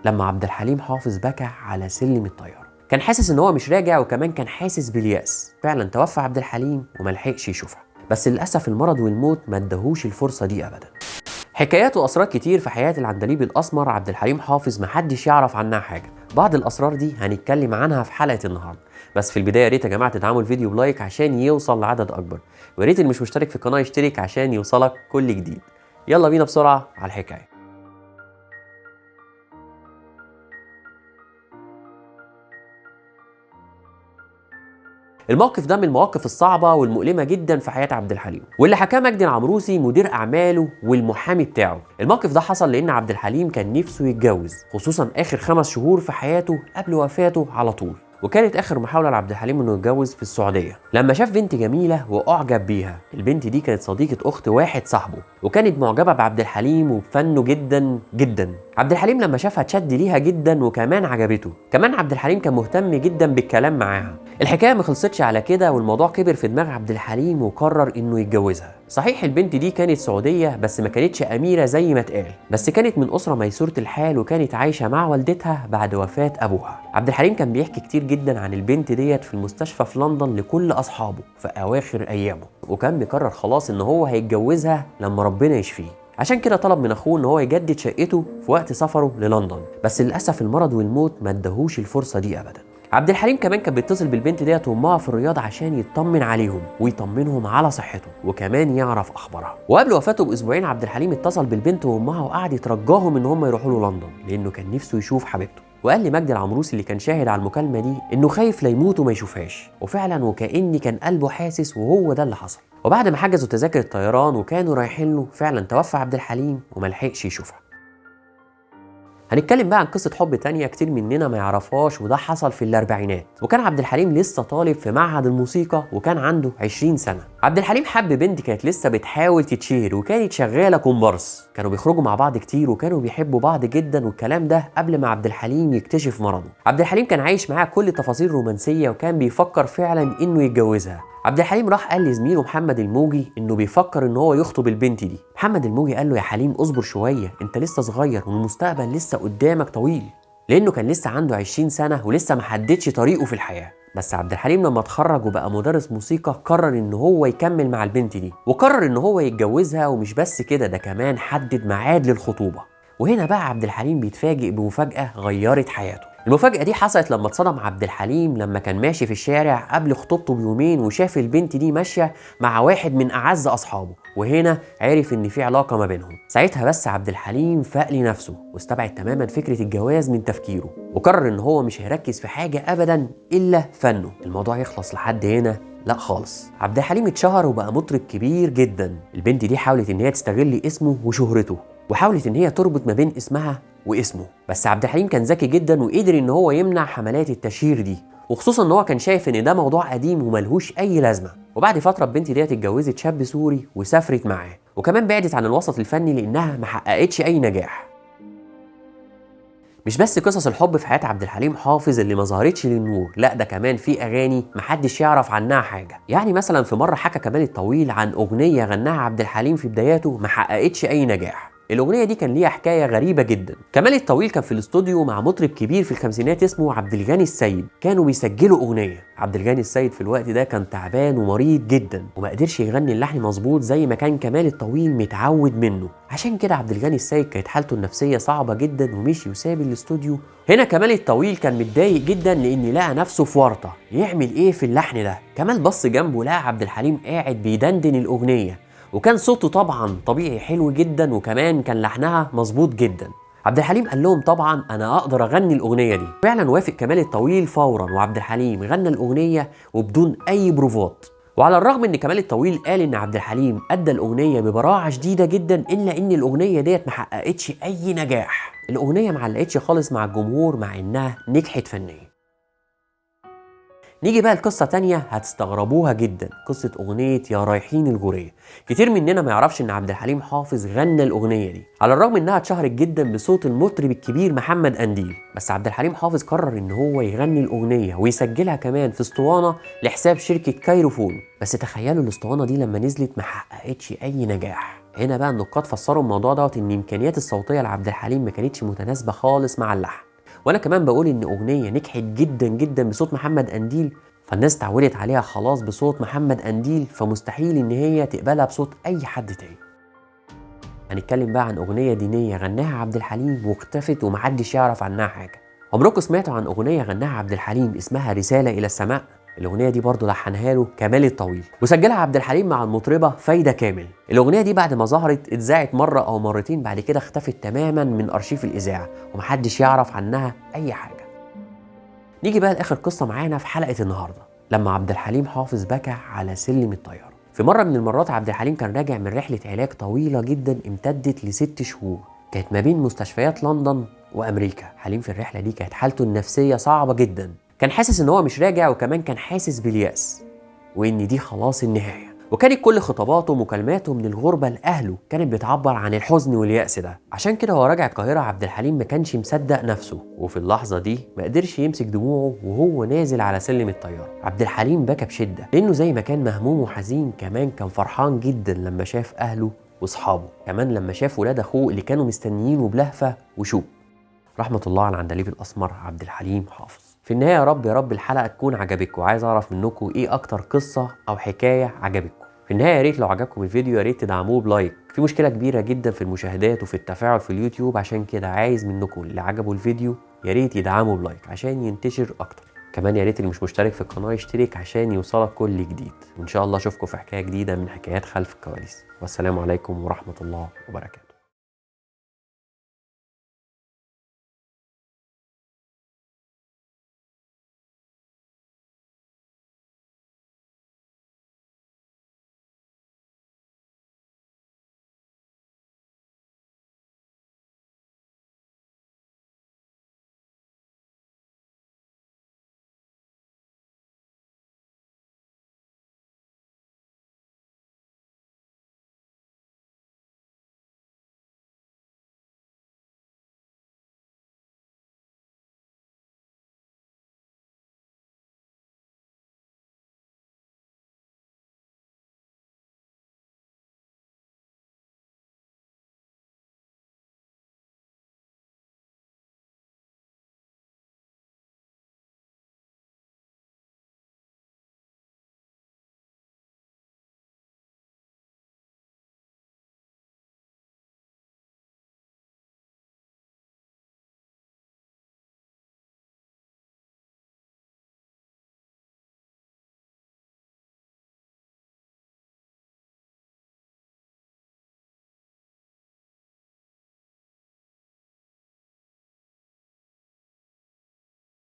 لما عبد الحليم حافظ بكى على سلم الطيارة. كان حاسس ان هو مش راجع، وكمان كان حاسس باليأس. فعلا توفى عبد الحليم وملحقش يشوفها، بس للأسف المرض والموت ما ادهوش الفرصة دي أبدا. حكايات وأسرار كتير في حياة العندليب الأسمر عبد الحليم حافظ محدش يعرف عنها حاجة. بعض الأسرار دي هنتكلم عنها في حلقة النهاردة، بس في البداية يا ريت يا جماعة تدعموا الفيديو بلايك عشان يوصل لعدد أكبر، ويا ريت اللي مش مشترك في القناة يشترك عشان يوصلك كل جديد. يلا بينا بسرعة على الحكاية. الموقف ده من المواقف الصعبة والمؤلمة جدا في حياة عبد الحليم، واللي حكاه مجدي العمروسي مدير أعماله والمحامي بتاعه. الموقف ده حصل لأن عبد الحليم كان نفسه يتجوز، خصوصا آخر 5 شهور في حياته قبل وفاته على طول. وكانت اخر محاوله لعبد الحليم انه يتجوز في السعوديه لما شاف بنت جميله واعجب بيها. البنت دي كانت صديقه اخت واحد صاحبه، وكانت معجبه بعبد الحليم وبفنه جدا جدا. عبد الحليم لما شافها اتشد ليها جدا وكمان عجبته. كمان عبد الحليم كان مهتم جدا بالكلام معاها. الحكايه ما خلصتش على كده، والموضوع كبر في دماغ عبد الحليم وقرر انه يتجوزها. صحيح البنت دي كانت سعوديه، بس ما كانتش اميره زي ما اتقال، بس كانت من اسره ميسوره الحال، وكانت عايشه مع والدتها بعد وفاه ابوها. عبد الحليم كان بيحكي كتير جدا عن البنت ديت في المستشفى في لندن لكل اصحابه في اواخر ايامه، وكان بيقرر خلاص ان هو هيتجوزها لما ربنا يشفيه. عشان كده طلب من اخوه ان هو يجدد شقته في وقت سفره للندن، بس للاسف المرض والموت ما ادهوش الفرصه دي ابدا. عبد الحليم كمان كان بيتصل بالبنت ديت وامها في الرياض عشان يطمن عليهم ويطمنهم على صحتهم، وكمان يعرف اخبارها. وقبل وفاته باسبوعين عبد الحليم اتصل بالبنت وامها وقعد يترجاهم ان هم يروحوا له لندن، لانه كان نفسه يشوف حبيبته. وقال لمجدي العمروسي اللي كان شاهد على المكالمه دي انه خايف لا يموت وما يشوفهاش، وفعلا وكأني كان قلبه حاسس، وهو ده اللي حصل. وبعد ما حجزوا تذاكر الطيران وكانوا رايحين له، فعلا توفى عبد الحليم وملحقش يشوفها. هنتكلم بقى عن قصة حب تانية كتير مننا ما يعرفهاش، وده حصل في الأربعينات. وكان عبد الحليم لسه طالب في معهد الموسيقى، وكان عنده 20 سنة. عبد الحليم حب بنت كانت لسه بتحاول تتشهر، وكانت شغالة كومبارس. كانوا بيخرجوا مع بعض كتير، وكانوا بيحبوا بعض جدا، والكلام ده قبل ما عبد الحليم يكتشف مرضه. عبد الحليم كان عايش معاها كل تفاصيل رومانسية، وكان بيفكر فعلا إنه يتجوزها. عبد الحليم راح قال لزميله محمد الموجي انه بيفكر ان هو يخطب البنت دي. محمد الموجي قال له يا حليم اصبر شويه، انت لسه صغير والمستقبل لسه قدامك طويل، لانه كان لسه عنده 20 سنه ولسه ما حددش طريقه في الحياه. بس عبد الحليم لما اتخرج وبقى مدرس موسيقى قرر ان هو يكمل مع البنت دي، وقرر ان هو يتجوزها. ومش بس كده، ده كمان حدد ميعاد للخطوبه. وهنا بقى عبد الحليم بيتفاجئ بمفاجاه غيرت حياته. المفاجأة دي حصلت لما اتصدم عبد الحليم لما كان ماشي في الشارع قبل خطوبته بيومين، وشاف البنت دي ماشية مع واحد من أعز أصحابه، وهنا عرف إن في علاقة ما بينهم. ساعتها بس عبد الحليم فاق لنفسه، واستبعد تماما فكرة الجواز من تفكيره، وقرر إن هو مش هيركز في حاجة أبدا إلا فنه. الموضوع يخلص لحد هنا؟ لا خالص. عبد الحليم اتشهر وبقى مطرب كبير جدا. البنت دي حاولت إن هي تستغل اسمه وشهرته، وحاولت إن هي تربط ما بين اسمها واسمه. بس عبد الحليم كان ذكي جدا وقدر ان هو يمنع حملات التشهير دي، وخصوصا ان هو كان شايف ان ده موضوع قديم وملهوش اي لازمه. وبعد فتره البنت ديت اتجوزت شاب سوري وسافرت معاه، وكمان بعدت عن الوسط الفني لانها ما حققتش اي نجاح. مش بس قصص الحب في حياة عبد الحليم حافظ اللي ما ظهرتش للنور، لا ده كمان في اغاني محدش يعرف عنها حاجه. يعني مثلا في مره حكى كمال الطويل عن اغنيه غناها عبد الحليم في بداياته ما حققتش اي نجاح. الاغنيه دي كان ليها حكايه غريبه جدا. كمال الطويل كان في الاستوديو مع مطرب كبير في الخمسينات اسمه عبد الغني السيد، كانوا بيسجلوا اغنيه. عبد الغني السيد في الوقت ده كان تعبان ومريض جدا، وما قدرش يغني اللحن مظبوط زي ما كان كمال الطويل متعود منه. عشان كده عبد الغني السيد كانت حالته النفسيه صعبه جدا ومشي وساب الاستوديو. هنا كمال الطويل كان متضايق جدا لان لقى نفسه في ورطه، يعمل ايه في اللحن ده؟ كمال بص جنبه لقى عبد الحليم قاعد بيدندن الاغنيه، وكان صوته طبعا طبيعي حلو جدا، وكمان كان لحنها مظبوط جدا. عبد الحليم قال لهم طبعا انا اقدر اغني الاغنيه دي. فعلا وافق كمال الطويل فورا، وعبد الحليم غنى الاغنيه وبدون اي بروفات. وعلى الرغم ان كمال الطويل قال ان عبد الحليم ادى الاغنيه ببراعه شديده جدا، الا ان الاغنيه ديت ما حققتش اي نجاح. الاغنيه ما علقتش خالص مع الجمهور مع انها نجحت فنيا. نيجي بقى لقصة تانية هتستغربوها جدا، قصة أغنية يا رايحين الغورية. كتير مننا ما يعرفش إن عبد الحليم حافظ غنى الأغنية دي، على الرغم إنها اتشهرت جدا بصوت المطرب الكبير محمد قنديل. بس عبد الحليم حافظ قرر إن هو يغني الأغنية ويسجلها كمان في اسطوانة لحساب شركة كايروفون. بس تخيلوا الاسطوانة دي لما نزلت ما حققتش أي نجاح. هنا بقى النقاد فسروا الموضوع دوت ان امكانيات الصوتيه لعبد الحليم ما كانتش متناسبه خالص مع اللحن. وانا كمان بقول ان اغنيه نجحت جدا جدا بصوت محمد قنديل، فالناس اتعودت عليها خلاص بصوت محمد قنديل، فمستحيل ان هي تقبلها بصوت اي حد تاني. هنتكلم بقى عن اغنيه دينيه غناها عبد الحليم واختفت ومحدش يعرف عنها حاجه. عمركم سمعتوا عن اغنيه غناها عبد الحليم اسمها رساله الى السماء؟ الاغنيه دي برضه لحنها له كمال الطويل وسجلها عبد الحليم مع المطربه فايده كامل. الاغنيه دي بعد ما ظهرت اتذاعت مره او مرتين، بعد كده اختفت تماما من ارشيف الاذاعه ومحدش يعرف عنها اي حاجه. نيجي بقى لاخر قصه معانا في حلقه النهارده، لما عبد الحليم حافظ بكى على سلم الطياره. في مرة من المرات عبد الحليم كان راجع من رحلة علاج طويلة جدا امتدت ل6 شهور، كانت ما بين مستشفيات لندن وأمريكا. حليم في الرحلة دي كانت حالته النفسية صعبة جدا، كان حاسس إن هو مش راجع، وكمان كان حاسس باليأس وإن دي خلاص النهاية. وكانت كل خطاباته ومكالماته من الغربة لأهله كانت بتعبر عن الحزن واليأس ده. عشان كده هو راجع القاهرة عبد الحليم ما كانش مصدق نفسه، وفي اللحظة دي ما قدرش يمسك دموعه وهو نازل على سلم الطيارة. عبد الحليم بكى بشدة، لأنه زي ما كان مهموم وحزين كمان كان فرحان جدا لما شاف أهله وأصحابه، كمان لما شاف ولاد أخوه اللي كانوا مستنيينه بلهفة وشوق. رحمة الله على العندليب الأسمر عبد الحليم حافظ. في النهاية يا رب الحلقة تكون عجبتكم، وعايز أعرف منكم إيه أكتر قصة أو حكاية عجبتكم. في النهاية يا ريت لو عجبكم الفيديو يا ريت تدعموه بلايك، في مشكلة كبيرة جدا في المشاهدات وفي التفاعل في اليوتيوب، عشان كده عايز منكم اللي عجبوا الفيديو يا ريت يدعموا بلايك عشان ينتشر أكتر. كمان يا ريت اللي مش مشترك في القناة يشترك عشان يوصلك كل جديد، وإن شاء الله أشوفكم في حكاية جديدة من حكايات خلف الكواليس. والسلام عليكم ورحمة الله وبركاته.